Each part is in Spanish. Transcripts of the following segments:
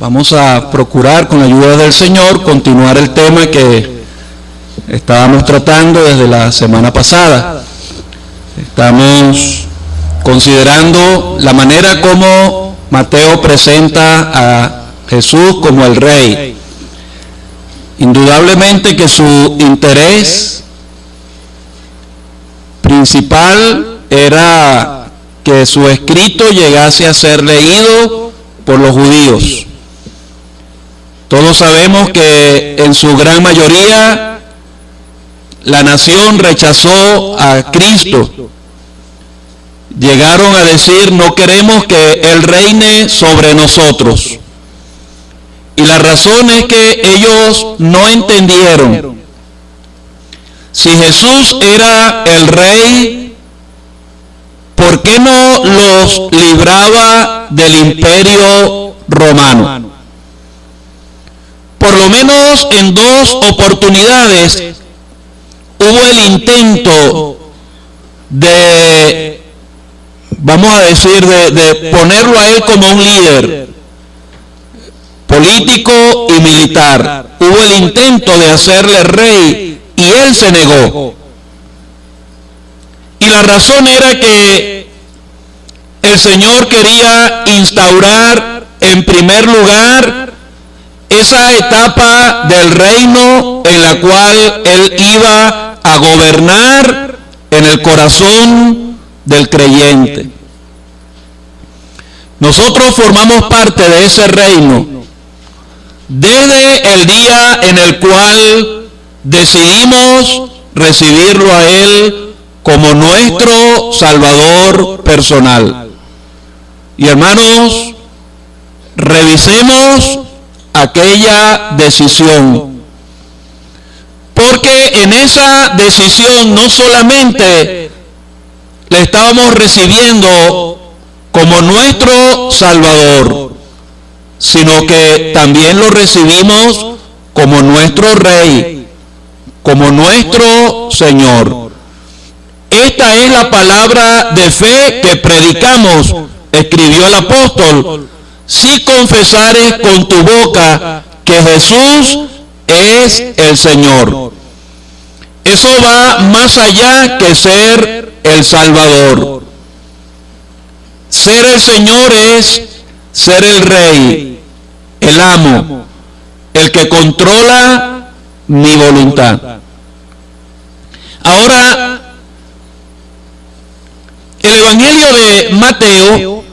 Vamos a procurar, con la ayuda del Señor, continuar el tema que estábamos tratando desde la semana pasada. Estamos considerando la manera como Mateo presenta a Jesús como el Rey. Indudablemente que su interés principal era que su escrito llegase a ser leído por los judíos. Todos sabemos que en su gran mayoría la nación rechazó a Cristo. Llegaron a decir: no queremos que Él reine sobre nosotros. Y la razón es que ellos no entendieron. Si Jesús era el Rey, ¿por qué no los libraba del imperio romano? Por lo menos en dos oportunidades hubo el intento de, vamos a decir, de ponerlo a él como un líder político y militar. Hubo el intento de hacerle rey y él se negó. Y la razón era que el Señor quería instaurar en primer lugar esa etapa del reino en la cual Él iba a gobernar en el corazón del creyente. Nosotros formamos parte de ese reino desde el día en el cual decidimos recibirlo a Él como nuestro Salvador personal. Y hermanos, revisemos aquella decisión, porque en esa decisión no solamente le estábamos recibiendo como nuestro Salvador, sino que también lo recibimos como nuestro Rey, como nuestro Señor. Esta es la palabra de fe que predicamos, escribió el apóstol: si confesares con tu boca que Jesús es el Señor. Eso va más allá que ser el Salvador. Ser el Señor es ser el Rey, el amo, el que controla mi voluntad. Ahora, el Evangelio de Mateo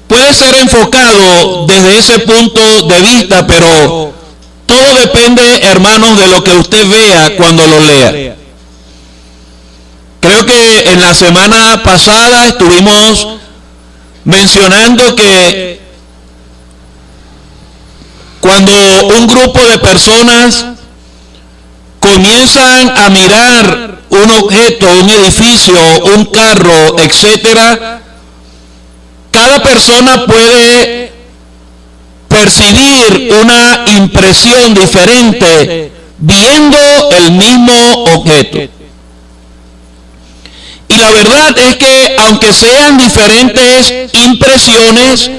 puede ser enfocado desde ese punto de vista, pero todo depende, hermanos, de lo que usted vea cuando lo lea. Creo que en la semana pasada estuvimos mencionando que cuando un grupo de personas comienzan a mirar un objeto, un edificio, un carro, etcétera, cada persona puede percibir una impresión diferente viendo el mismo objeto. Y la verdad es que aunque sean diferentes impresiones,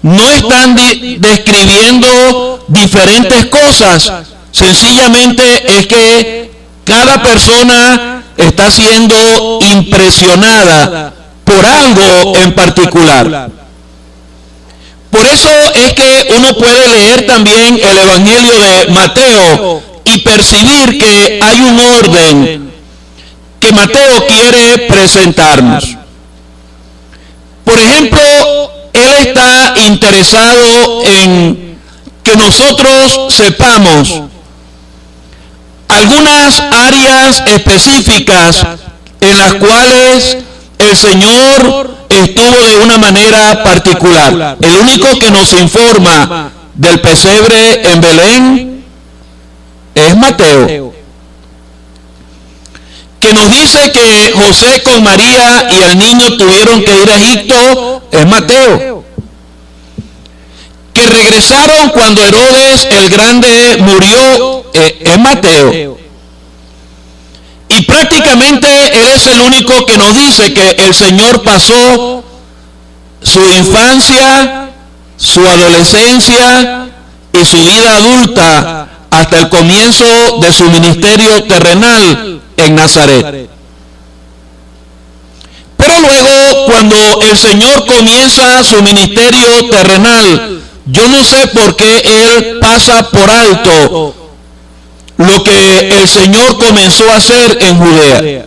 no están describiendo diferentes cosas. Sencillamente es que cada persona está siendo impresionada por algo en particular. Por eso es que uno puede leer también el Evangelio de Mateo y percibir que hay un orden que Mateo quiere presentarnos. Por ejemplo, él está interesado en que nosotros sepamos algunas áreas específicas en las cuales el Señor estuvo de una manera particular. El único que nos informa del pesebre en Belén es Mateo, que nos dice que José con María y el niño tuvieron que ir a Egipto, es Mateo. Que regresaron cuando Herodes el Grande murió, es Mateo. Y prácticamente él es el único que nos dice que el Señor pasó su infancia su adolescencia y su vida adulta hasta el comienzo de su ministerio terrenal en Nazaret. Pero luego, cuando el Señor comienza su ministerio terrenal, yo no sé por qué Él pasa por alto lo que el Señor comenzó a hacer en Judea.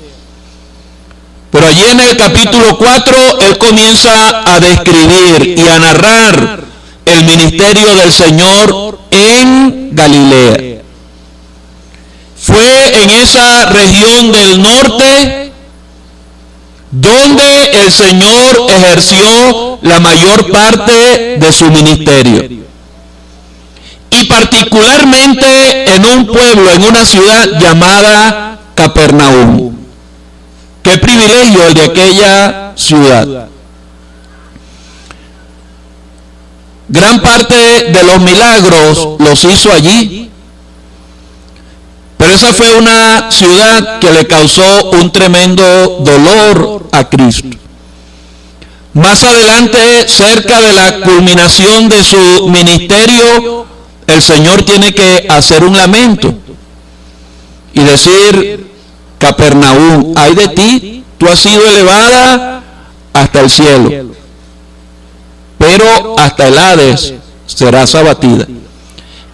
Pero allí en el capítulo 4, Él comienza a describir y a narrar el ministerio del Señor en Galilea. Fue en esa región del norte donde el Señor ejerció la mayor parte de su ministerio. Y particularmente en un pueblo, en una ciudad llamada Capernaum. Qué privilegio el de aquella ciudad. Gran parte de los milagros los hizo allí. Pero esa fue una ciudad que le causó un tremendo dolor a Cristo. Más adelante, cerca de la culminación de su ministerio, el Señor tiene que hacer un lamento y decir: Capernaum, ay de ti, tú has sido elevada hasta el cielo, pero hasta el Hades serás abatida.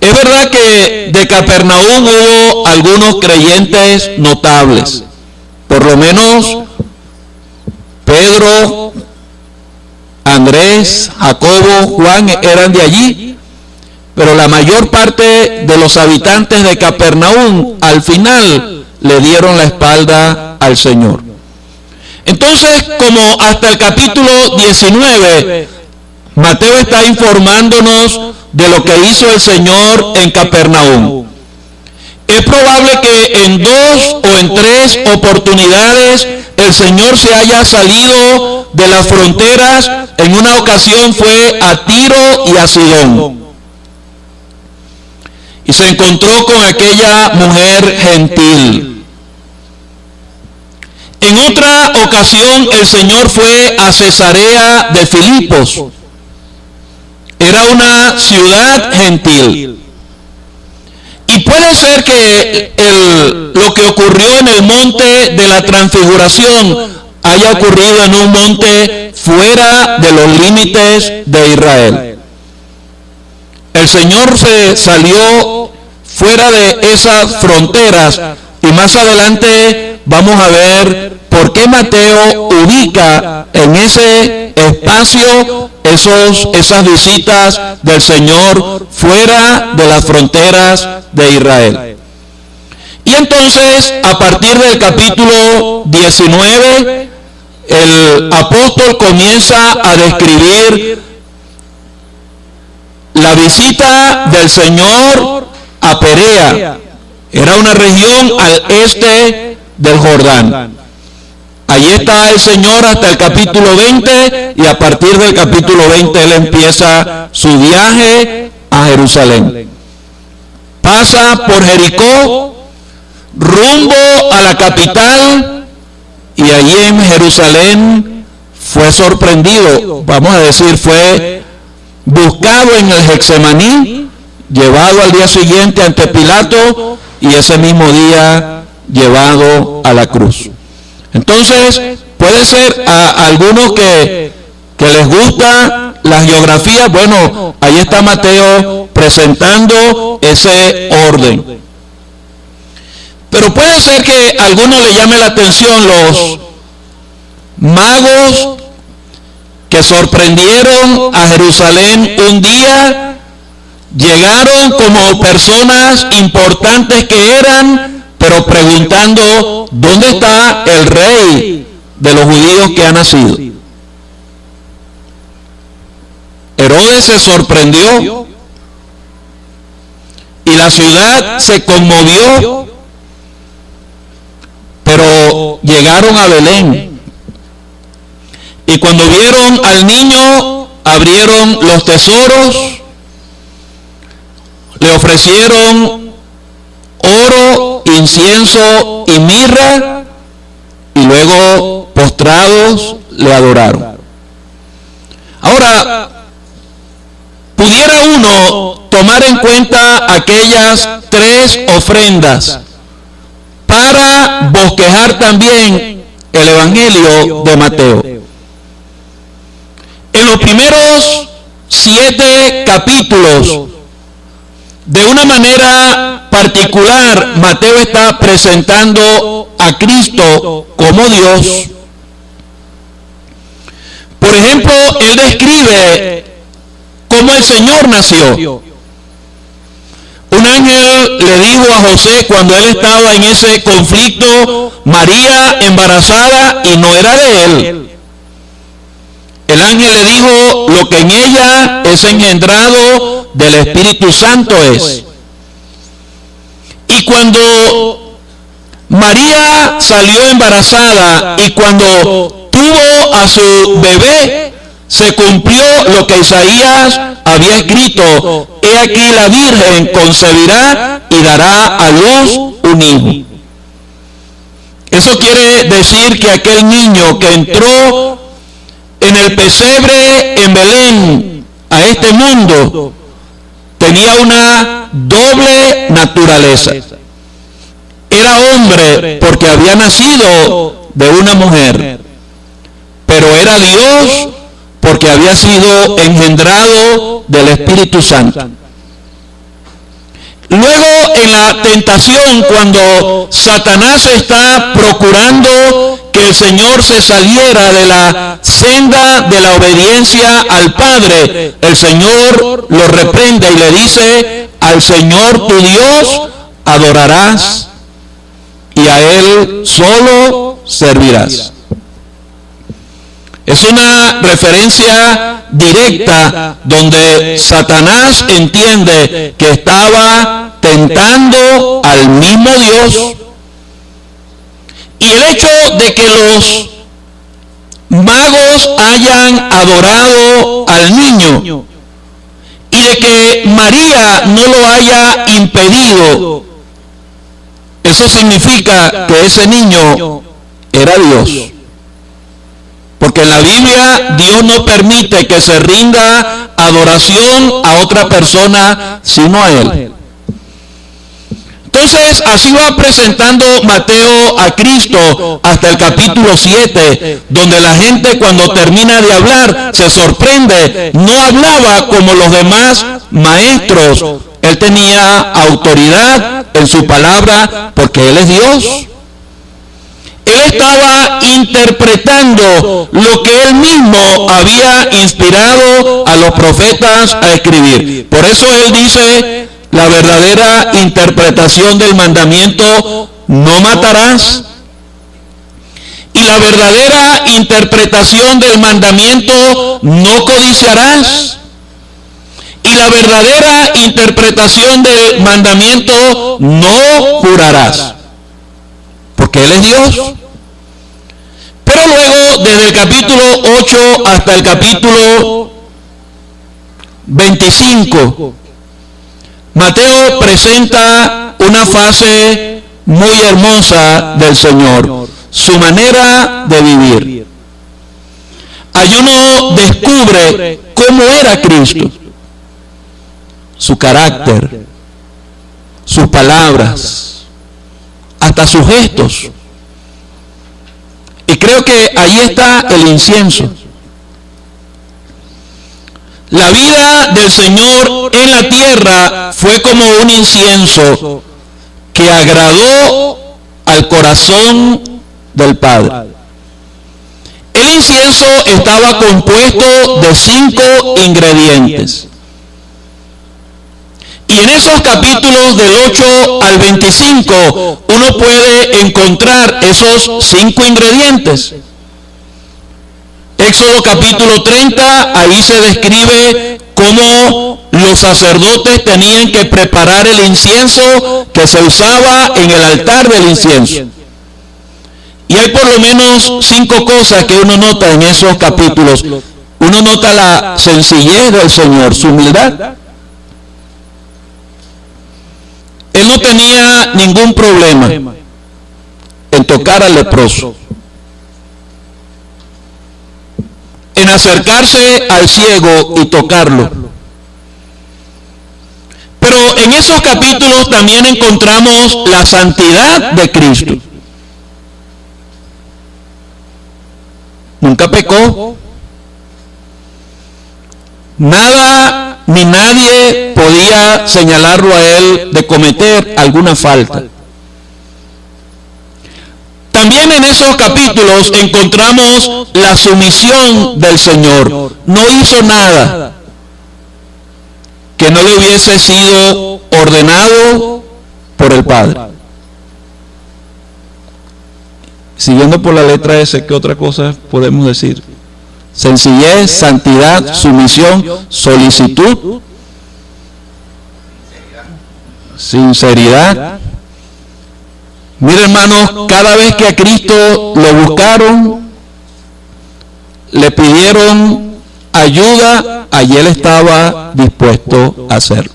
Es verdad que de Capernaum hubo algunos creyentes notables, por lo menos Pedro, Andrés, Jacobo, Juan eran de allí, pero la mayor parte de los habitantes de Capernaum al final le dieron la espalda al Señor. Entonces, como hasta el capítulo 19, Mateo está informándonos de lo que hizo el Señor en Capernaum. Es probable que en 2 o en 3 oportunidades el Señor se haya salido de las fronteras. En una ocasión fue a Tiro y a Sidón, y se encontró con aquella mujer gentil. En otra ocasión el Señor fue a Cesarea de Filipos. Era una ciudad gentil. Y puede ser que lo que ocurrió en el monte de la Transfiguración haya ocurrido en un monte fuera de los límites de Israel. El Señor se salió fuera de esas fronteras, y más adelante vamos a ver por qué Mateo ubica en ese espacio esas visitas del Señor fuera de las fronteras de Israel. Y entonces, a partir del capítulo 19, el apóstol comienza a describir la visita del Señor a Perea. Era una región al este del Jordán. Allí está el Señor hasta el capítulo 20, y a partir del capítulo 20 Él empieza su viaje a Jerusalén. Pasa por Jericó, rumbo a la capital, y allí en Jerusalén fue sorprendido, vamos a decir, fue buscado en el Getsemaní, llevado al día siguiente ante Pilato, y ese mismo día llevado a la cruz. Entonces, puede ser a algunos que les gusta la geografía, bueno, ahí está Mateo presentando ese orden. Pero puede ser que a algunos le llame la atención los magos que sorprendieron a Jerusalén un día, llegaron como personas importantes que eran, pero preguntando: ¿dónde está el rey de los judíos que ha nacido? Herodes se sorprendió y la ciudad se conmovió, pero llegaron a Belén, y cuando vieron al niño abrieron los tesoros, le ofrecieron oro, incienso y mirra, y luego postrados le adoraron. Ahora, pudiera uno tomar en cuenta aquellas 3 ofrendas para bosquejar también el Evangelio de Mateo. En los primeros 7 capítulos, de una manera particular, Mateo está presentando a Cristo como Dios. Por ejemplo, él describe cómo el Señor nació. Un ángel le dijo a José cuando él estaba en ese conflicto, María embarazada y no era de él. El ángel le dijo, lo que en ella es engendrado del Espíritu Santo es. Y cuando María salió embarazada y cuando tuvo a su bebé, se cumplió lo que Isaías había escrito: he aquí la Virgen concebirá y dará a luz un hijo. Eso quiere decir que aquel niño que entró en el pesebre en Belén a este mundo tenía una doble naturaleza. Era hombre porque había nacido de una mujer, pero era Dios porque había sido engendrado del Espíritu Santo. Luego, en la tentación, cuando Satanás está procurando que el Señor se saliera de la senda de la obediencia al Padre, el Señor lo reprende y le dice: al Señor tu Dios adorarás y a Él solo servirás. Es una referencia directa donde Satanás entiende que estaba tentando al mismo Dios. Y el hecho de que los magos hayan adorado al niño y de que María no lo haya impedido, eso significa que ese niño era Dios. Porque en la Biblia Dios no permite que se rinda adoración a otra persona sino a Él. Entonces, así va presentando Mateo a Cristo hasta el capítulo 7, donde la gente cuando termina de hablar se sorprende. No hablaba como los demás maestros. Él tenía autoridad en su palabra porque Él es Dios. Él estaba interpretando lo que Él mismo había inspirado a los profetas a escribir. Por eso Él dice: la verdadera interpretación del mandamiento, no matarás. Y la verdadera interpretación del mandamiento, no codiciarás. Y la verdadera interpretación del mandamiento, no jurarás. Porque Él es Dios. Pero luego, desde el capítulo 8 hasta el capítulo 25, Mateo presenta una fase muy hermosa del Señor, su manera de vivir. Ahí uno descubre cómo era Cristo, su carácter, sus palabras, hasta sus gestos. Y creo que ahí está el incienso. La vida del Señor en la tierra fue como un incienso que agradó al corazón del Padre. El incienso estaba compuesto de 5 ingredientes. Y en esos capítulos del 8 al 25 uno puede encontrar esos 5 ingredientes. Éxodo capítulo 30, ahí se describe cómo los sacerdotes tenían que preparar el incienso que se usaba en el altar del incienso. Y hay por lo menos 5 cosas que uno nota en esos capítulos. Uno nota la sencillez del Señor, su humildad. Él no tenía ningún problema en tocar al leproso, en acercarse al ciego y tocarlo. en esos capítulos también encontramos la santidad de Cristo. Nunca pecó. Nada ni nadie podía señalarlo a él de cometer alguna falta. También en esos capítulos encontramos la sumisión del Señor. No hizo nada que no le hubiese sido ordenado por el Padre. Siguiendo por la letra S, ¿qué otra cosa podemos decir? Sencillez, santidad, sumisión, solicitud, sinceridad. Mira, hermanos, cada vez que a Cristo lo buscaron, le pidieron ayuda, allí él estaba dispuesto a hacerlo.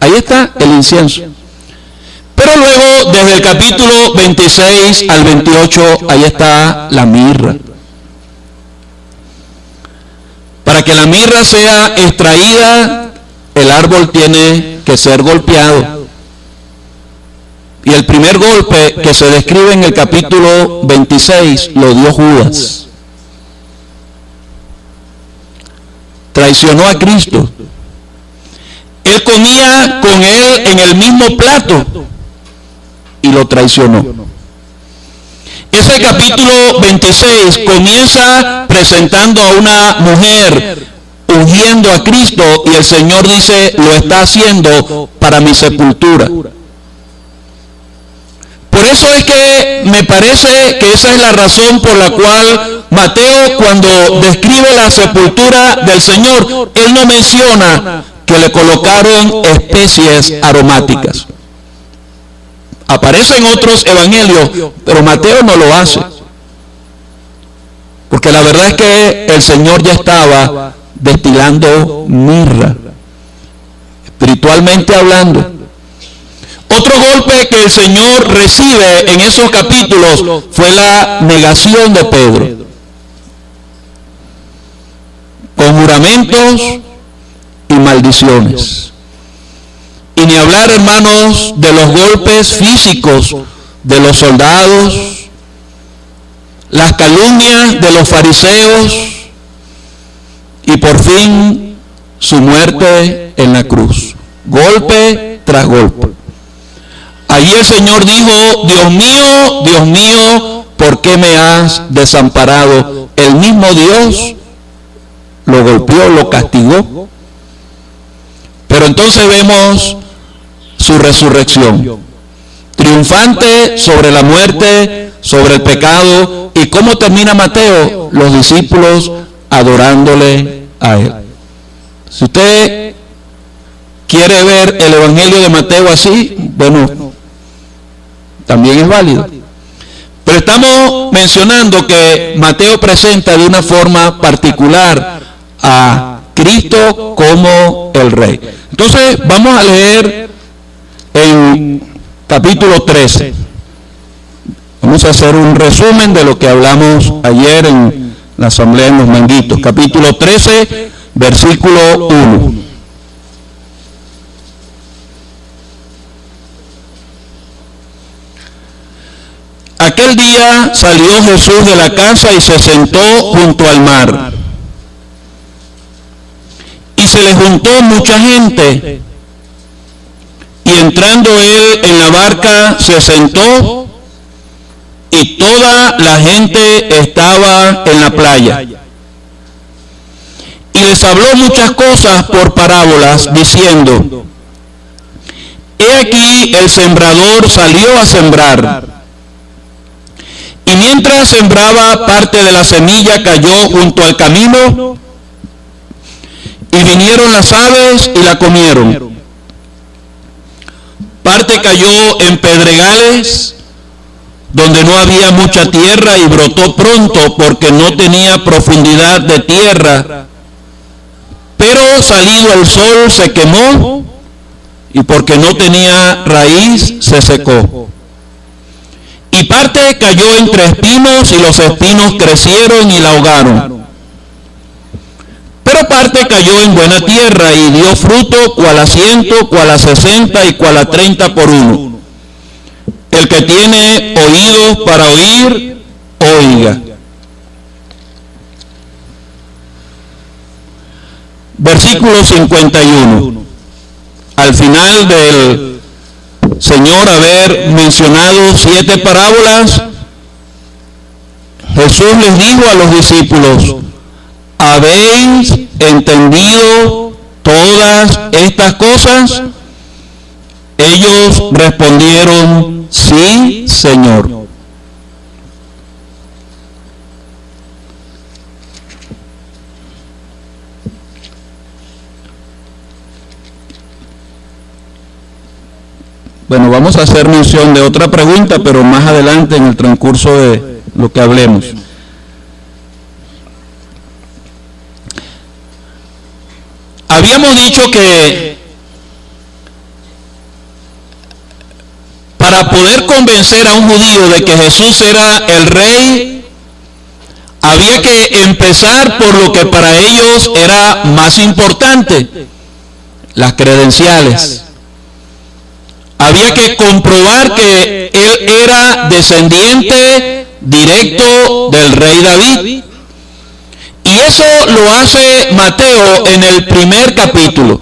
Ahí está el incienso. Pero luego, desde el capítulo 26 al 28, ahí está la mirra. Para que la mirra sea extraída, el árbol tiene que ser golpeado. Y el primer golpe que se describe en el capítulo 26 lo dio Judas. Traicionó a Cristo. Él comía con él en el mismo plato y lo traicionó. Ese capítulo 26 comienza presentando a una mujer ungiendo a Cristo, y el Señor dice: lo está haciendo para mi sepultura. Por eso es que me parece que esa es la razón por la cual Mateo, cuando describe la sepultura del Señor, él no menciona que le colocaron especies aromáticas. Aparece en otros evangelios, pero Mateo no lo hace. Porque la verdad es que el Señor ya estaba destilando mirra, espiritualmente hablando. Otro golpe que el Señor recibe en esos capítulos fue la negación de Pedro. Con juramentos y maldiciones. Y ni hablar, hermanos, de los golpes físicos de los soldados, las calumnias de los fariseos y por fin su muerte en la cruz. Golpe tras golpe. Allí el Señor dijo: Dios mío, ¿por qué me has desamparado? El mismo Dios lo golpeó, lo castigó. Pero entonces vemos su resurrección, triunfante sobre la muerte, sobre el pecado. ¿Y cómo termina Mateo? Los discípulos adorándole a él. Si usted quiere ver el evangelio de Mateo así, bueno, también es válido. Pero estamos mencionando que Mateo presenta de una forma particular a Cristo como el Rey. Entonces vamos a leer en capítulo 13. Vamos a hacer un resumen de lo que hablamos ayer en la asamblea en Los Manguitos. Capítulo 13, versículo 1. Aquel día salió Jesús de la casa y se sentó junto al mar. Y se le juntó mucha gente. Y entrando él en la barca se sentó, y toda la gente estaba en la playa. Y les habló muchas cosas por parábolas, diciendo: He aquí el sembrador salió a sembrar. Y mientras sembraba, parte de la semilla cayó junto al camino, y vinieron las aves y la comieron. Parte cayó en pedregales, donde no había mucha tierra, y brotó pronto, porque no tenía profundidad de tierra. Pero salido el sol se quemó, y porque no tenía raíz se secó. Y parte cayó entre espinos, y los espinos crecieron y la ahogaron. Pero parte cayó en buena tierra y dio fruto, cual a 100, cual a 60 y cual a 30 por uno. El que tiene oídos para oír, oiga. Versículo 51. Al final del Señor haber mencionado 7 parábolas, Jesús les dijo a los discípulos: ¿habéis entendido todas estas cosas? Ellos respondieron: sí, Señor. Bueno, vamos a hacer mención de otra pregunta, pero más adelante en el transcurso de lo que hablemos. Habíamos dicho que para poder convencer a un judío de que Jesús era el rey, había que empezar por lo que para ellos era más importante: las credenciales. Había que comprobar que él era descendiente directo del rey David. Y eso lo hace Mateo en el primer capítulo.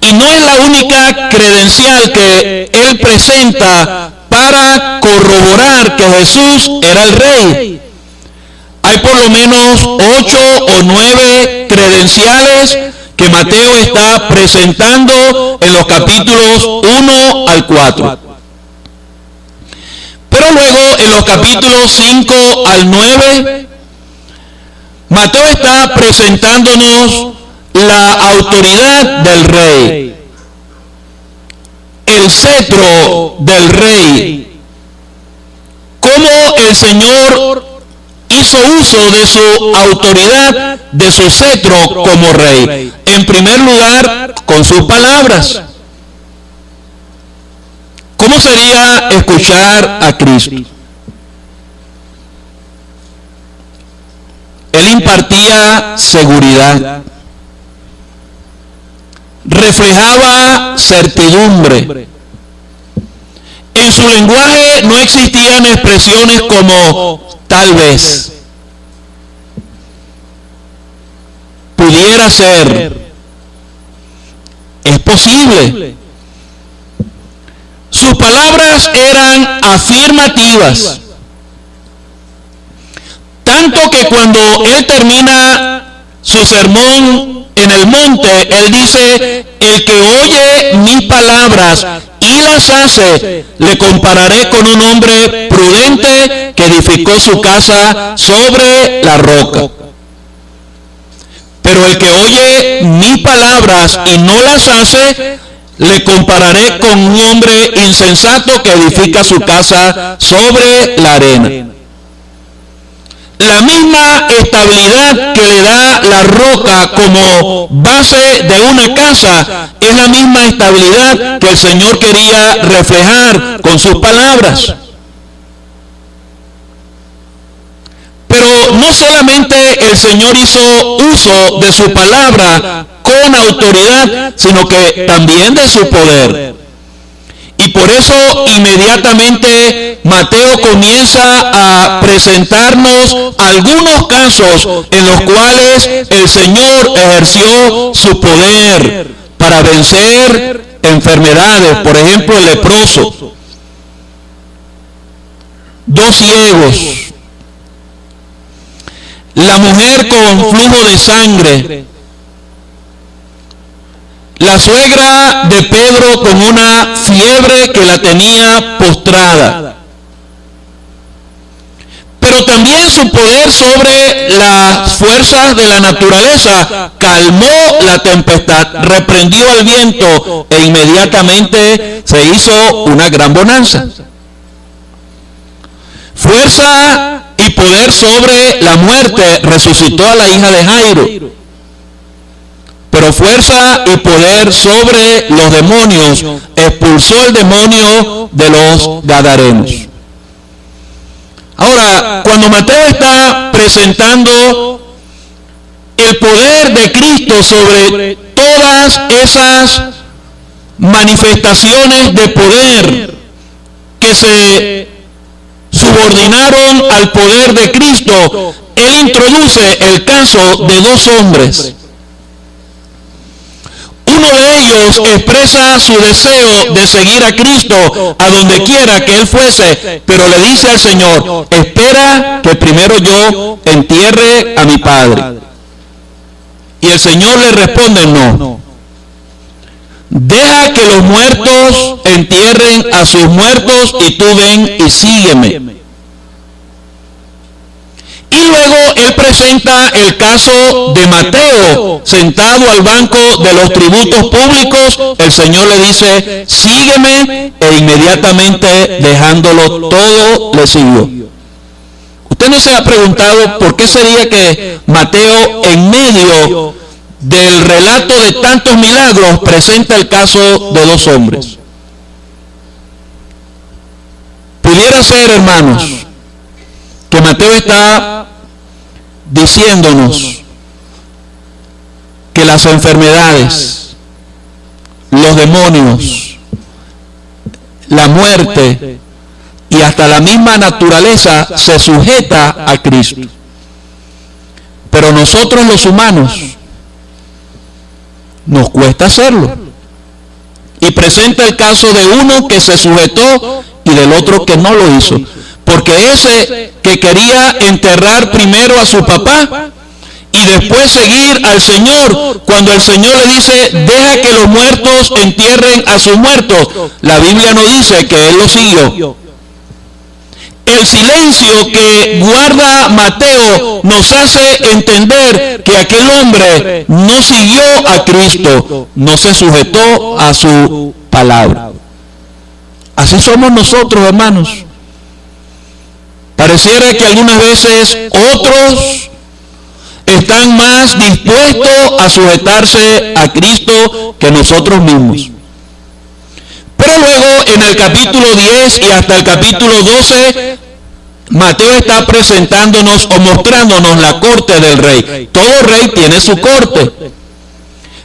Y no es la única credencial que él presenta para corroborar que Jesús era el rey. Hay por lo menos 8 o 9 credenciales que Mateo está presentando en los capítulos 1 al 4. Pero luego en los capítulos 5 al 9, Mateo está presentándonos la autoridad del rey, el cetro del rey, cómo el Señor hizo uso de su autoridad, de su cetro como rey. En primer lugar, con sus palabras. ¿Cómo sería escuchar a Cristo? Él impartía seguridad, reflejaba certidumbre. En su lenguaje no existían expresiones como tal vez, pudiera ser, es posible. Sus palabras eran afirmativas, tanto que cuando él termina su sermón en el monte, él dice: el que oye mis palabras y las hace, le compararé con un hombre prudente que edificó su casa sobre la roca. Pero el que oye mis palabras y no las hace, le compararé con un hombre insensato que edifica su casa sobre la arena. La misma estabilidad que le da la roca como base de una casa es la misma estabilidad que el Señor quería reflejar con sus palabras. Pero no solamente el Señor hizo uso de su palabra con autoridad, sino que también de su poder. Y por eso inmediatamente Mateo comienza a presentarnos algunos casos en los cuales el Señor ejerció su poder para vencer enfermedades. Por ejemplo, el leproso, 2 ciegos, la mujer con flujo de sangre, la suegra de Pedro con una fiebre que la tenía postrada. Pero también su poder sobre las fuerzas de la naturaleza calmó la tempestad, reprendió al viento e inmediatamente se hizo una gran bonanza. Fuerza y poder sobre la muerte, resucitó a la hija de Jairo. Pero fuerza y poder sobre los demonios, expulsó el demonio de los gadarenos. Ahora, cuando Mateo está presentando el el poder de Cristo sobre todas esas manifestaciones de poder que se subordinaron al poder de Cristo, él introduce el caso de dos hombres. Uno de ellos expresa su deseo de seguir a Cristo a donde quiera que él fuese, pero le dice al Señor: espera que primero yo entierre a mi padre. Y el Señor le responde: no. Deja que los muertos entierren a sus muertos y tú ven y sígueme. Y luego él presenta el caso de Mateo, sentado al banco de los tributos públicos. El Señor le dice: sígueme, e inmediatamente dejándolo todo le siguió. ¿Usted no se ha preguntado por qué sería que Mateo, en medio del relato de tantos milagros, presenta el caso de dos hombres? Pudiera ser, hermanos, que Mateo está diciéndonos que las enfermedades, los demonios, la muerte y hasta la misma naturaleza se sujeta a Cristo. Pero nosotros los humanos nos cuesta hacerlo. Y presenta el caso de uno que se sujetó y del otro que no lo hizo. Porque ese que quería enterrar primero a su papá y después seguir al Señor, cuando el Señor le dice: deja que los muertos entierren a sus muertos, la Biblia no dice que él lo siguió. El silencio que guarda Mateo nos hace entender que aquel hombre no siguió a Cristo, no se sujetó a su palabra. Así somos nosotros, hermanos. Pareciera que algunas veces otros están más dispuestos a sujetarse a Cristo que nosotros mismos. Pero luego en el capítulo 10 y hasta el capítulo 12, Mateo está presentándonos o mostrándonos la corte del rey. Todo rey tiene su corte.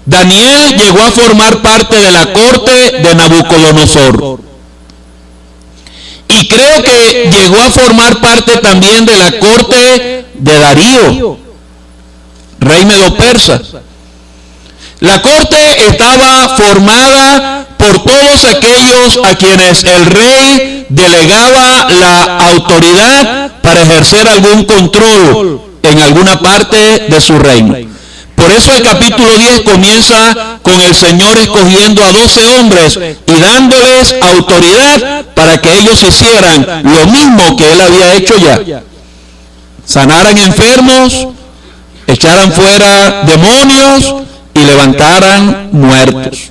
Daniel llegó a formar parte de la corte de Nabucodonosor. Y creo que llegó a formar parte también de la corte de Darío, rey medo-persa. La corte estaba formada por todos aquellos a quienes el rey delegaba la autoridad para ejercer algún control en alguna parte de su reino. Por eso el capítulo 10 comienza con el Señor escogiendo a 12 hombres y dándoles autoridad para que ellos hicieran lo mismo que él había hecho ya. Sanaran enfermos, echaran fuera demonios y levantaran muertos.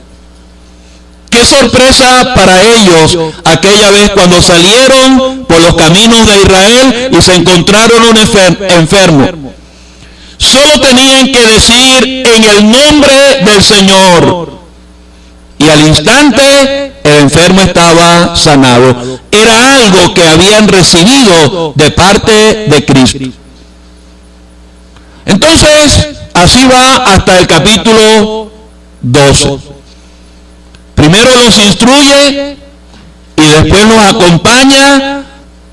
Qué sorpresa para ellos aquella vez cuando salieron por los caminos de Israel y se encontraron un enfermo. Solo tenían que decir: en el nombre del Señor. Y al instante el enfermo estaba sanado. Era algo que habían recibido de parte de Cristo. Entonces, así va hasta el capítulo 12. Primero los instruye y después los acompaña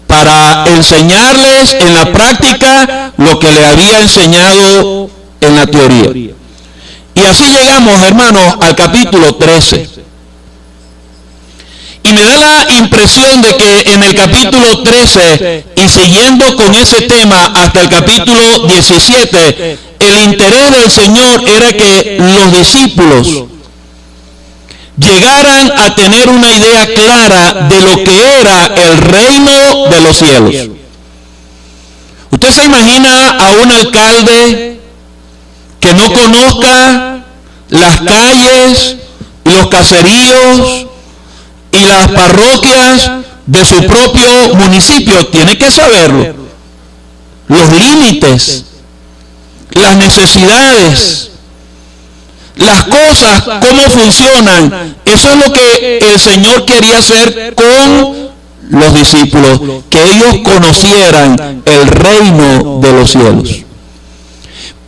para enseñarles en la práctica lo que le había enseñado en la teoría. Y así llegamos, hermanos, al capítulo 13. Y me da la impresión de que en el capítulo 13, y siguiendo con ese tema hasta el capítulo 17, el interés del Señor era que los discípulos llegaran a tener una idea clara de lo que era el reino de los cielos. ¿Usted se imagina a un alcalde que no conozca las calles, los caseríos y las parroquias de su propio municipio? Tiene que saberlo. Los límites, las necesidades, las cosas, cómo funcionan. Eso es lo que el Señor quería hacer con los discípulos, que ellos conocieran el reino de los cielos.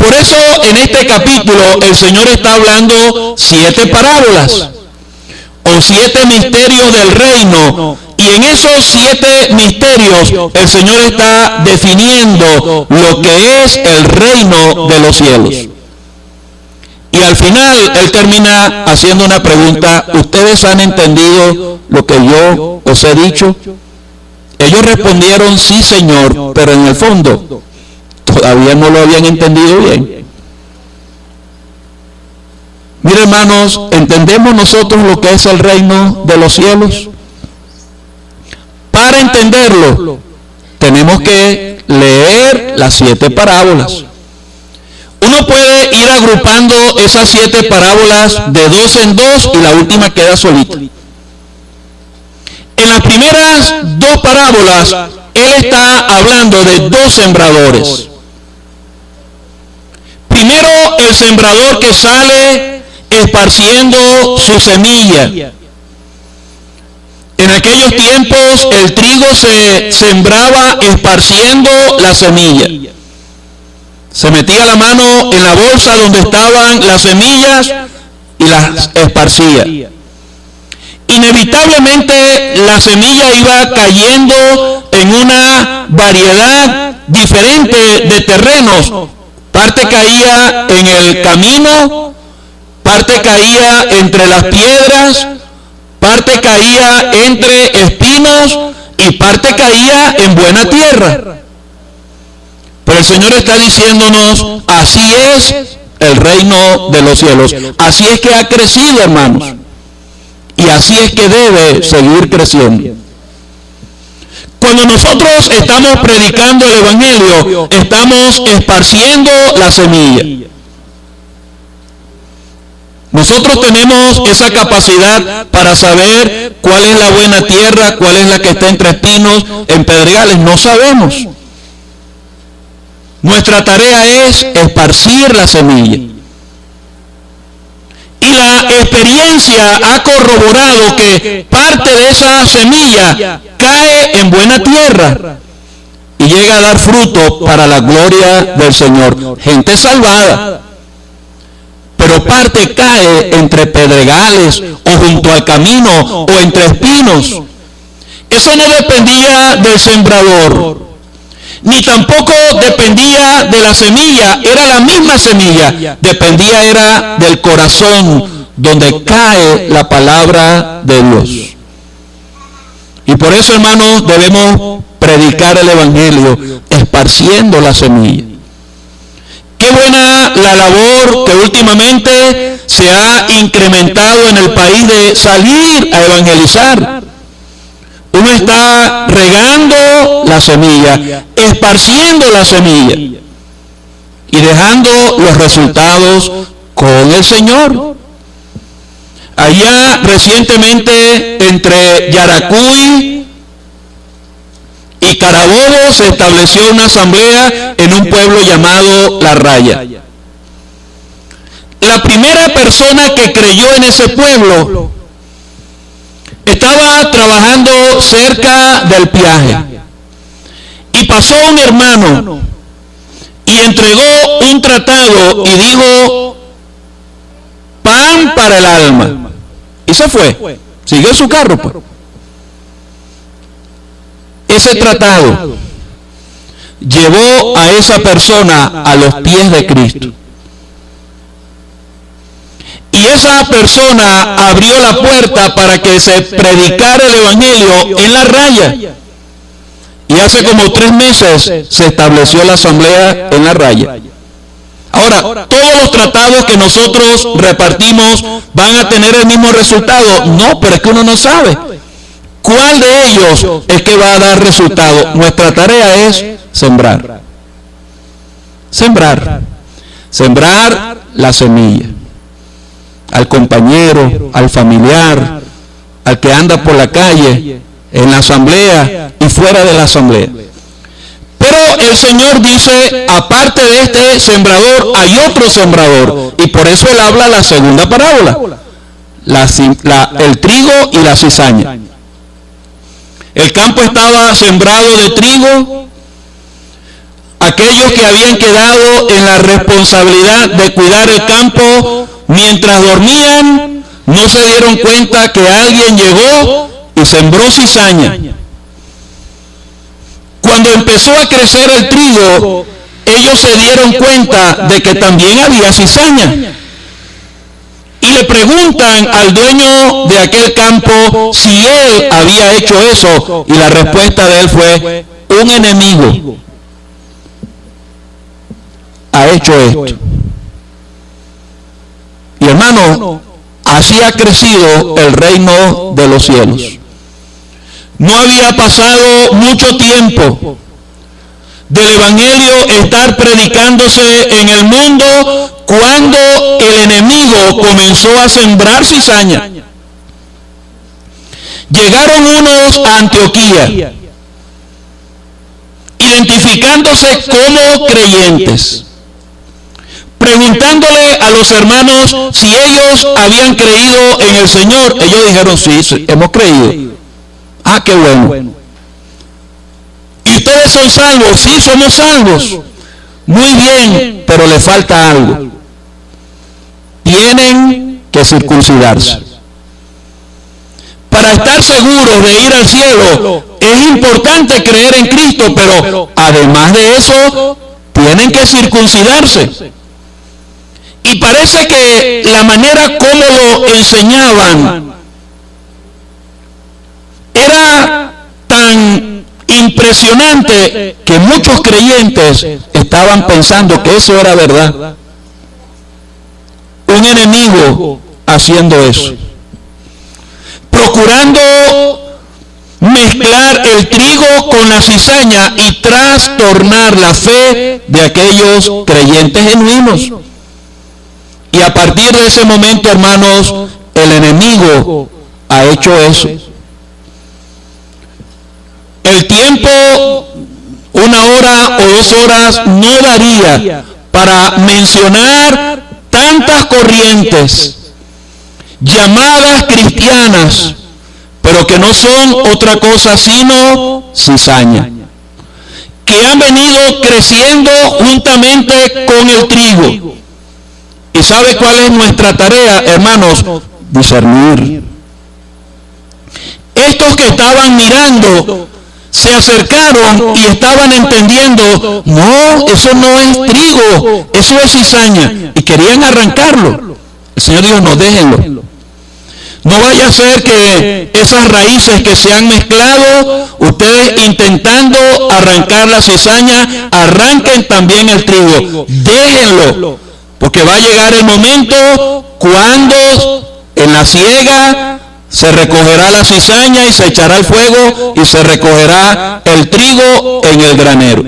Por eso en este capítulo el Señor está hablando 7 parábolas o 7 misterios del reino, y en esos 7 misterios el Señor está definiendo lo que es el reino de los cielos. Y al final Él termina haciendo una pregunta: ¿ustedes han entendido lo que yo os he dicho? Ellos respondieron: sí, Señor, pero en el fondo todavía no lo habían entendido bien. Mire, hermanos, ¿entendemos nosotros lo que es el reino de los cielos? Para entenderlo, tenemos que leer las 7 parábolas. Uno puede ir agrupando esas 7 parábolas de 2 en 2 y la última queda solita. En las primeras 2 parábolas, Él está hablando de 2 sembradores. Primero, el sembrador que sale esparciendo su semilla. En aquellos tiempos el trigo se sembraba esparciendo la semilla. Se metía la mano en la bolsa donde estaban las semillas y las esparcía. Inevitablemente la semilla iba cayendo en una variedad diferente de terrenos. Parte caía en el camino, parte caía entre las piedras, parte caía entre espinos y parte caía en buena tierra. Pero el Señor está diciéndonos: así es el reino de los cielos. Así es que ha crecido, hermanos. Y así es que debe seguir creciendo. Cuando nosotros estamos predicando el Evangelio, estamos esparciendo la semilla. Nosotros tenemos esa capacidad para saber cuál es la buena tierra, cuál es la que está entre espinos, en pedregales. No sabemos. Nuestra tarea es esparcir la semilla. Y la experiencia ha corroborado que parte de esa semilla cae en buena tierra y llega a dar fruto para la gloria del Señor. Gente salvada. Pero parte cae entre pedregales o junto al camino o entre espinos. Eso no dependía del sembrador, ni tampoco dependía de la semilla. Era la misma semilla, dependía era del corazón donde cae la palabra de Dios. Y por eso, hermanos, debemos predicar el Evangelio esparciendo la semilla. Qué buena la labor que últimamente se ha incrementado en el país de salir a evangelizar. Uno está regando la semilla, esparciendo la semilla y dejando los resultados con el Señor. Allá recientemente entre Yaracuy y Carabobo se estableció una asamblea en un pueblo llamado La Raya. La primera persona que creyó en ese pueblo estaba trabajando cerca del Piaje y pasó un hermano y entregó un tratado y dijo: pan para el alma, y se fue, siguió su carro, pues. Ese tratado llevó a esa persona a los pies de Cristo. Y esa persona abrió la puerta para que se predicara el Evangelio en La Raya. Y hace como 3 meses se estableció la asamblea en La Raya. Ahora, ¿todos los tratados que nosotros repartimos van a tener el mismo resultado? No, pero es que uno no sabe cuál de ellos es que va a dar resultado. Nuestra tarea es sembrar. Sembrar la semilla. Al compañero, al familiar, al que anda por la calle, en la asamblea y fuera de la asamblea. Pero el Señor dice: aparte de este sembrador hay otro sembrador, y por eso Él habla la segunda parábola, el trigo y la cizaña. El campo estaba sembrado de trigo, aquellos que habían quedado en la responsabilidad de cuidar el campo mientras dormían, no se dieron cuenta que alguien llegó y sembró cizaña. Cuando empezó a crecer el trigo, ellos se dieron cuenta de que también había cizaña. Y le preguntan al dueño de aquel campo si él había hecho eso, y la respuesta de él fue: un enemigo ha hecho esto. Y hermano, así ha crecido el reino de los cielos. No había pasado mucho tiempo del evangelio estar predicándose en el mundo cuando el enemigo comenzó a sembrar cizaña. Llegaron unos a Antioquía, identificándose como creyentes, preguntándole a los hermanos si ellos habían creído en el Señor. Ellos dijeron: sí, hemos creído. Ah, qué bueno. ¿Y ustedes son salvos? Sí, somos salvos. Muy bien, pero le falta algo. Tienen que circuncidarse. Para estar seguros de ir al cielo, es importante creer en Cristo, pero además de eso, tienen que circuncidarse. Y parece que la manera como lo enseñaban era tan impresionante que muchos creyentes estaban pensando que eso era verdad. Un enemigo haciendo eso, procurando mezclar el trigo con la cizaña y trastornar la fe de aquellos creyentes genuinos. Y a partir de ese momento, hermanos, el enemigo ha hecho eso. El tiempo, 1 hora o 2 horas, no daría para mencionar tantas corrientes llamadas cristianas, pero que no son otra cosa sino cizaña, que han venido creciendo juntamente con el trigo. ¿Y sabe cuál es nuestra tarea, hermanos? Discernir. Estos que estaban mirando se acercaron y estaban entendiendo: no, eso no es trigo, eso es cizaña, y querían arrancarlo. El Señor dijo: no, déjenlo. No vaya a ser que esas raíces que se han mezclado, ustedes intentando arrancar la cizaña, arranquen también el trigo. Déjenlo, porque va a llegar el momento cuando en la siega se recogerá la cizaña y se echará al fuego y se recogerá el trigo en el granero.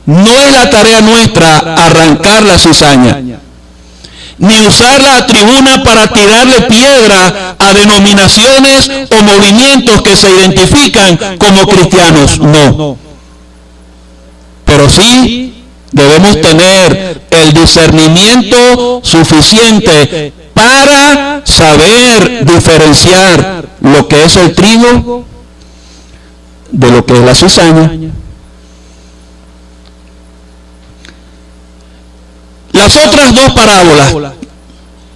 No es la tarea nuestra arrancar la cizaña, ni usar la tribuna para tirarle piedra a denominaciones o movimientos que se identifican como cristianos. No. Pero sí debemos tener el discernimiento suficiente para saber diferenciar lo que es el trigo de lo que es la cizaña. Las otras dos parábolas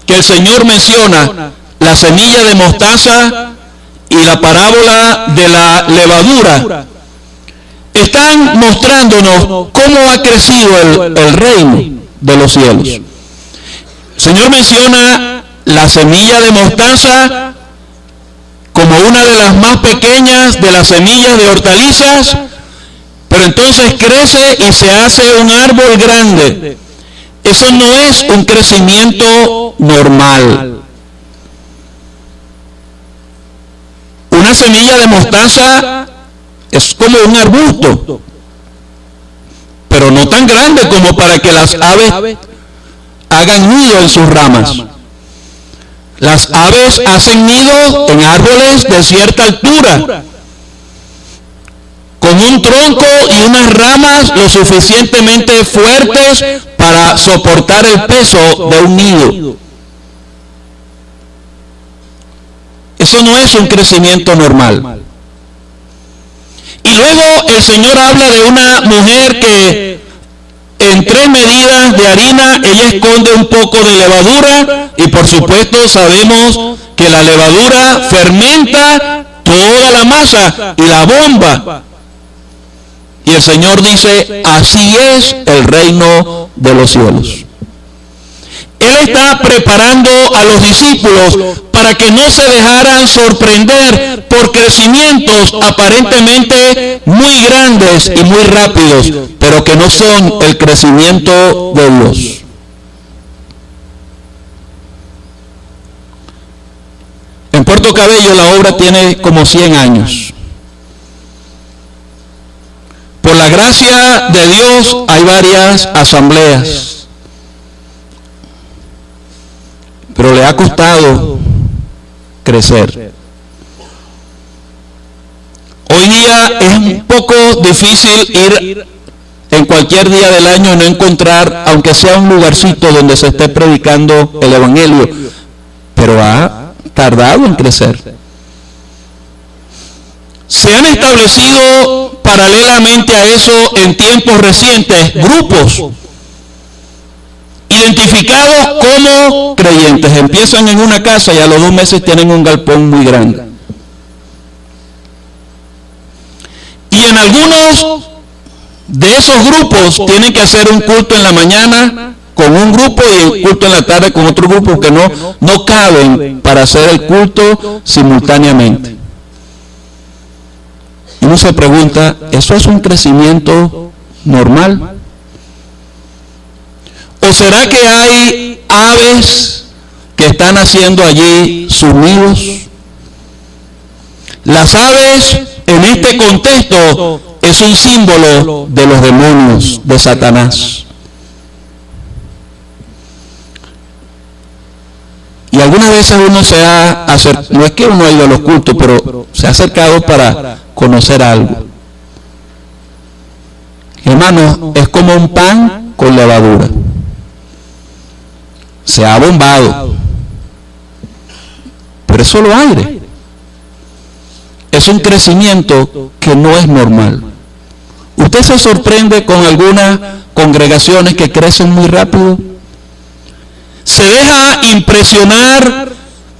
que el Señor menciona, la semilla de mostaza y la parábola de la levadura, están mostrándonos cómo ha crecido el reino de los cielos. El Señor menciona la semilla de mostaza como una de las más pequeñas de las semillas de hortalizas, pero entonces crece y se hace un árbol grande. Eso no es un crecimiento normal. Una semilla de mostaza es como un arbusto, pero no tan grande como para que las aves hagan nido en sus ramas. Las aves hacen nido en árboles de cierta altura, con un tronco y unas ramas lo suficientemente fuertes para soportar el peso de un nido. Eso no es un crecimiento normal. Y luego el Señor habla de una mujer que en 3 medidas de harina ella esconde un poco de levadura, y por supuesto sabemos que la levadura fermenta toda la masa y la bomba. Y el Señor dice, así es el reino de los cielos. Él está preparando a los discípulos para que no se dejaran sorprender por crecimientos aparentemente muy grandes y muy rápidos, pero que no son el crecimiento de Dios. En Puerto Cabello la obra tiene como 100 años. Por la gracia de Dios hay varias asambleas, pero le ha costado crecer. Hoy día es un poco difícil ir en cualquier día del año y no encontrar, aunque sea un lugarcito donde se esté predicando el Evangelio, pero ha tardado en crecer. Se han establecido paralelamente a eso en tiempos recientes grupos identificados como creyentes. Empiezan en una casa y a los 2 meses tienen un galpón muy grande. Y en algunos de esos grupos tienen que hacer un culto en la mañana con un grupo y un culto en la tarde con otro grupo, que no caben para hacer el culto simultáneamente. Y uno se pregunta, ¿eso es un crecimiento normal? ¿O será que hay aves que están haciendo allí sus nidos? Las aves en este contexto es un símbolo de los demonios, de Satanás. Y algunas veces uno se ha acercado, no es que uno ha ido a los cultos, pero se ha acercado para conocer algo. Hermanos, es como un pan con levadura. Se ha bombado, pero es solo aire. Es un crecimiento que no es normal. ¿Usted se sorprende con algunas congregaciones que crecen muy rápido? Se deja impresionar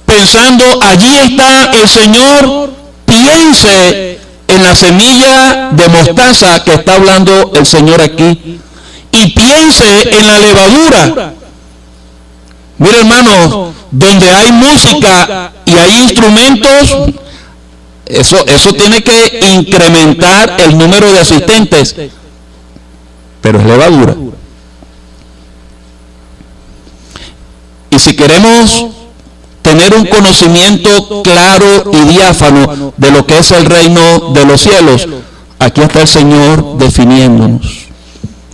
pensando, allí está el Señor. Piense en la semilla de mostaza que está hablando el Señor aquí, y piense en la levadura. Mira, hermano, donde hay música y hay instrumentos, eso tiene que incrementar el número de asistentes, pero es levadura. Y si queremos tener un conocimiento claro y diáfano de lo que es el reino de los cielos, aquí está el Señor definiéndonos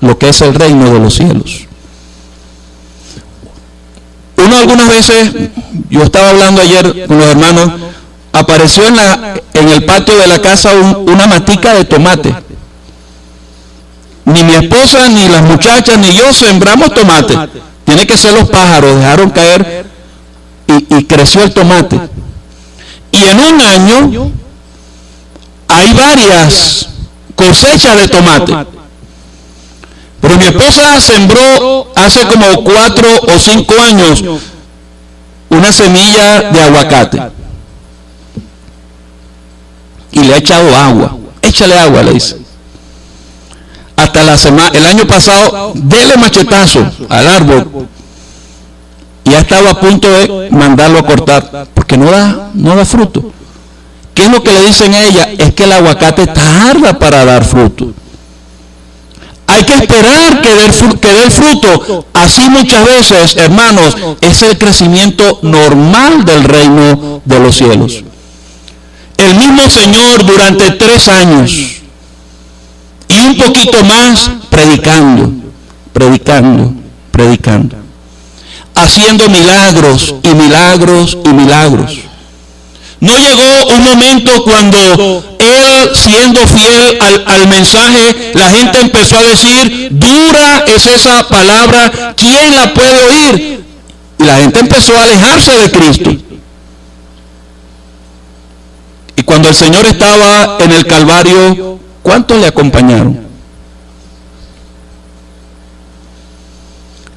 lo que es el reino de los cielos. Uno algunas veces, yo estaba hablando ayer con los hermanos, apareció en el patio de la casa una matica de tomate. Ni mi esposa, ni las muchachas, ni yo sembramos tomate. Tiene que ser los pájaros, dejaron caer y creció el tomate. Y en un año hay varias cosechas de tomate. Pero mi esposa sembró hace como 4 o 5 años una semilla de aguacate. Y le ha echado agua. Échale agua, le dice. Hasta el año pasado, dele machetazo al árbol. Y ya estaba a punto de mandarlo a cortar, porque no da fruto. ¿Qué es lo que le dicen a ella? Es que el aguacate tarda para dar fruto. Hay que esperar que dé el fruto. Así muchas veces, hermanos, es el crecimiento normal del reino de los cielos. El mismo Señor durante 3 años y un poquito más predicando, haciendo milagros y milagros y milagros. No llegó un momento cuando él, siendo fiel al mensaje, la gente empezó a decir, dura es esa palabra, ¿quién la puede oír? Y la gente empezó a alejarse de Cristo. Y cuando el Señor estaba en el Calvario ¿Cuántos le acompañaron?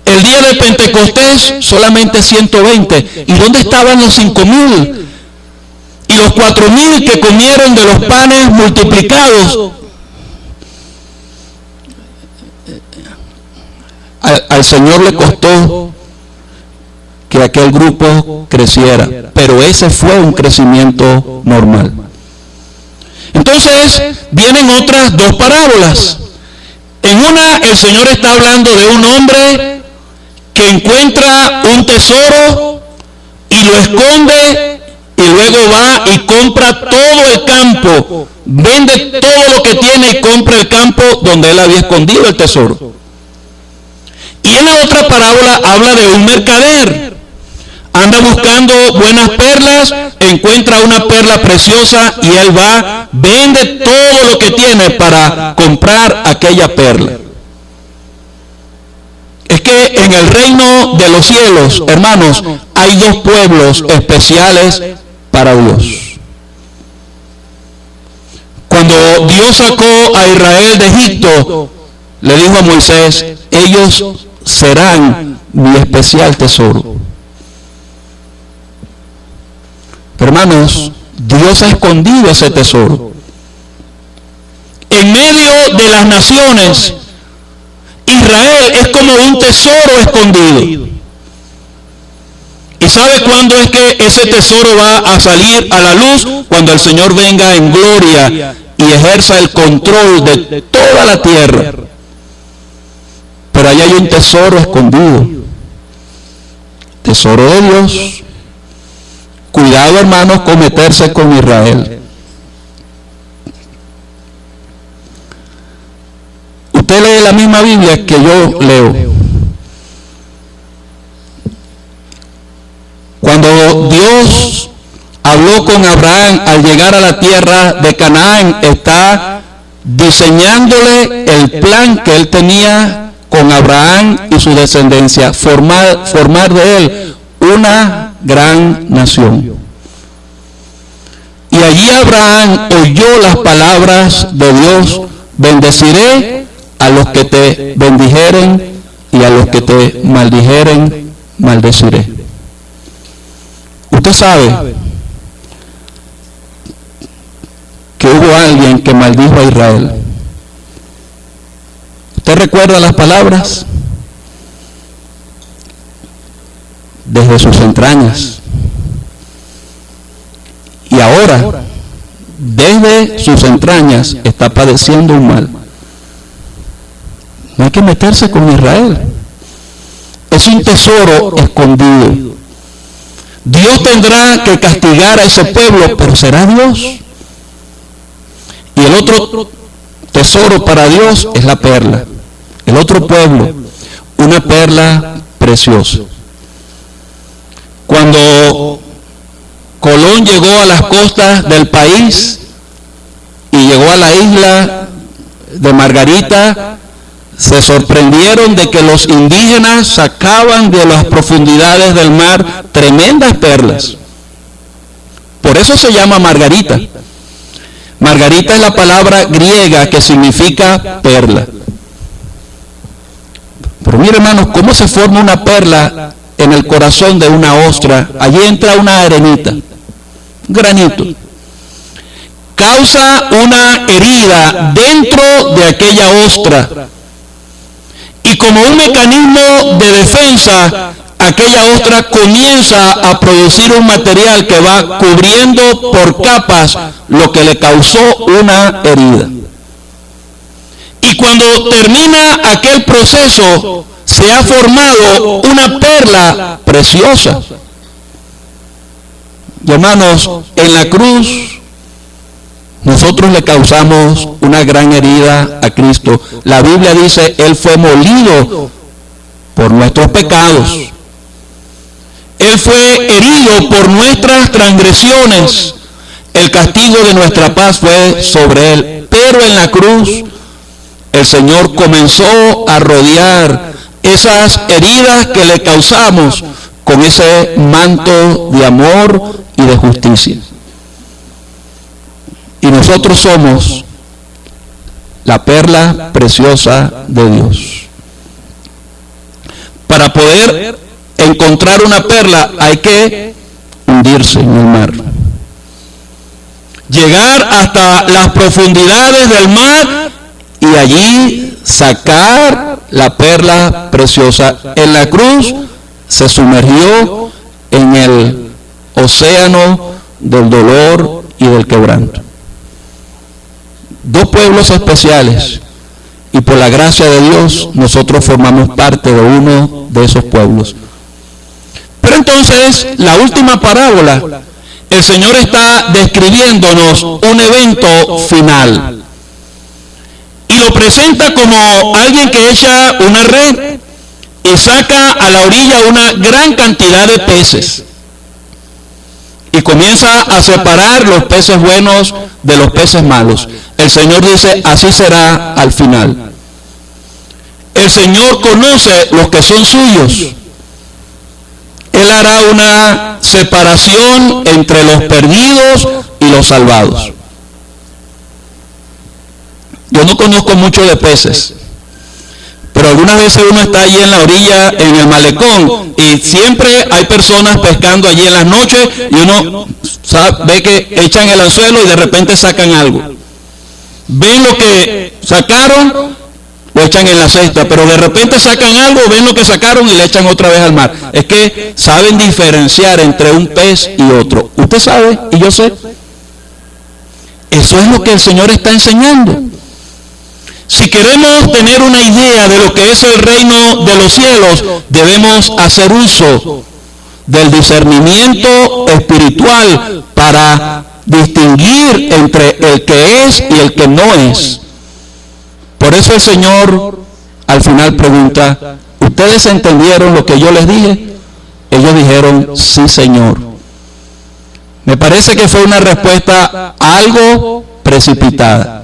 El día de Pentecostés solamente 120. ¿Y dónde estaban los 5,000? Y los 4,000 que comieron de los panes multiplicados. Al Señor le costó que aquel grupo creciera, pero ese fue un crecimiento normal. Entonces vienen otras dos parábolas. En una, el Señor está hablando de un hombre que encuentra un tesoro y lo esconde, y luego va y compra todo el campo, vende todo lo que tiene y compra el campo donde él había escondido el tesoro. Y en la otra parábola habla de un mercader. Anda buscando buenas perlas, encuentra una perla preciosa y él va, vende todo lo que tiene para comprar aquella perla. Es que en el reino de los cielos, hermanos, hay dos pueblos especiales para Dios. Cuando Dios sacó a Israel de Egipto, le dijo a Moisés: ellos serán mi especial tesoro. Hermanos, Dios ha escondido ese tesoro. En medio de las naciones, Israel es como un tesoro escondido. ¿Y sabe cuándo es que ese tesoro va a salir a la luz? Cuando el Señor venga en gloria y ejerza el control de toda la tierra. Pero ahí hay un tesoro escondido. Tesoro de Dios. Cuidado, hermanos, con meterse con Israel. Usted lee la misma Biblia que yo leo. Cuando Dios habló con Abraham al llegar a la tierra de Canaán, está diseñándole el plan que él tenía con Abraham y su descendencia, formar de él una gran nación. Y allí Abraham oyó las palabras de Dios: bendeciré a los que te bendijeren y a los que te maldijeren maldeciré. Usted sabe que hubo alguien que maldijo a Israel. ¿Usted recuerda las palabras? Desde sus entrañas. Y ahora, desde sus entrañas, está padeciendo un mal. No hay que meterse con Israel. Es un tesoro escondido. Dios tendrá que castigar a ese pueblo, pero será Dios. Y el otro tesoro para Dios es la perla. El otro pueblo, una perla preciosa. Cuando Colón llegó a las costas del país y llegó a la isla de Margarita, se sorprendieron de que los indígenas sacaban de las profundidades del mar tremendas perlas. Por eso se llama Margarita. Margarita es la palabra griega que significa perla. Pero mire, hermanos, cómo se forma una perla en el corazón de una ostra. Allí entra una arenita, un granito. Causa una herida dentro de aquella ostra. Y como un mecanismo de defensa, aquella ostra comienza a producir un material que va cubriendo por capas lo que le causó una herida. Y cuando termina aquel proceso, se ha formado una perla preciosa. Y hermanos, en la cruz nosotros le causamos una gran herida a Cristo. La Biblia dice: Él fue molido por nuestros pecados. Él fue herido por nuestras transgresiones. El castigo de nuestra paz fue sobre Él. Pero en la cruz el Señor comenzó a rodear esas heridas que le causamos con ese manto de amor y de justicia. Y nosotros somos la perla preciosa de Dios. Para poder encontrar una perla hay que hundirse en el mar. Llegar hasta las profundidades del mar y allí sacar la perla preciosa. En la cruz se sumergió en el océano del dolor y del quebranto. Dos pueblos especiales, y por la gracia de Dios nosotros formamos parte de uno de esos pueblos. Pero entonces, la última parábola, el Señor está describiéndonos un evento final y lo presenta como alguien que echa una red y saca a la orilla una gran cantidad de peces y comienza a separar los peces buenos de los peces malos. El Señor dice, así será al final. El Señor conoce los que son suyos. Él hará una separación entre los perdidos y los salvados. Yo no conozco mucho de peces, pero algunas veces uno está allí en la orilla, en el malecón, y siempre hay personas pescando allí en las noches, y uno ve que echan el anzuelo y de repente sacan algo. Ven lo que sacaron, lo echan en la cesta, pero de repente sacan algo, ven lo que sacaron y le echan otra vez al mar. Es que saben diferenciar entre un pez y otro. Usted sabe y yo sé. Eso es lo que el Señor está enseñando. Si queremos tener una idea de lo que es el reino de los cielos, debemos hacer uso del discernimiento espiritual para distinguir entre el que es y el que no es. Por eso el Señor al final pregunta, ¿ustedes entendieron lo que yo les dije? Ellos dijeron, sí, Señor. Me parece que fue una respuesta algo precipitada.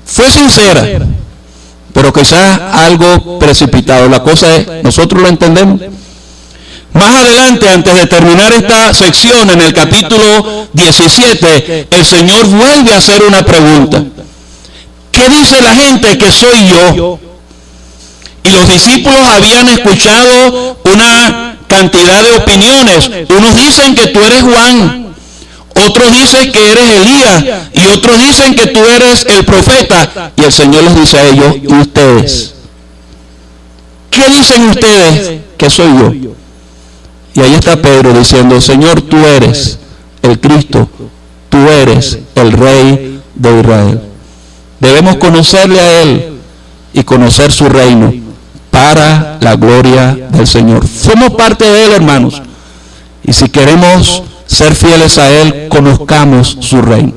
Fue sincera, pero quizás algo precipitado. La cosa es, ¿nosotros lo entendemos? Más adelante, antes de terminar esta sección, en el capítulo 17, el Señor vuelve a hacer una pregunta. ¿Qué dice la gente que soy yo? Y los discípulos habían escuchado una cantidad de opiniones. Unos dicen que tú eres Juan, otros dicen que eres Elías, y otros dicen que tú eres el profeta. Y el Señor les dice a ellos, ¿y ustedes? ¿Qué dicen ustedes que soy yo? Y ahí está Pedro diciendo, Señor, tú eres el Cristo, tú eres el Rey de Israel. Debemos conocerle a Él y conocer su reino para la gloria del Señor. Somos parte de Él, hermanos. Y si queremos ser fieles a Él, conozcamos su reino.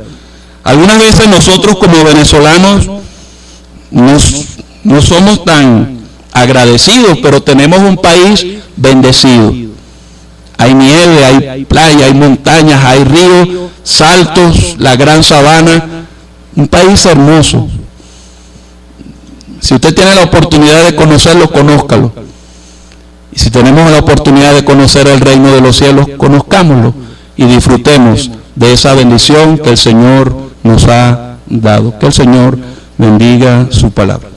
Algunas veces nosotros como venezolanos no somos tan agradecidos, pero tenemos un país bendecido. Hay nieve, hay playa, hay montañas, hay ríos, saltos, la gran sabana. Un país hermoso. Si usted tiene la oportunidad de conocerlo, conózcalo. Y si tenemos la oportunidad de conocer el reino de los cielos, conozcámoslo y disfrutemos de esa bendición que el Señor nos ha dado. Que el Señor bendiga su palabra.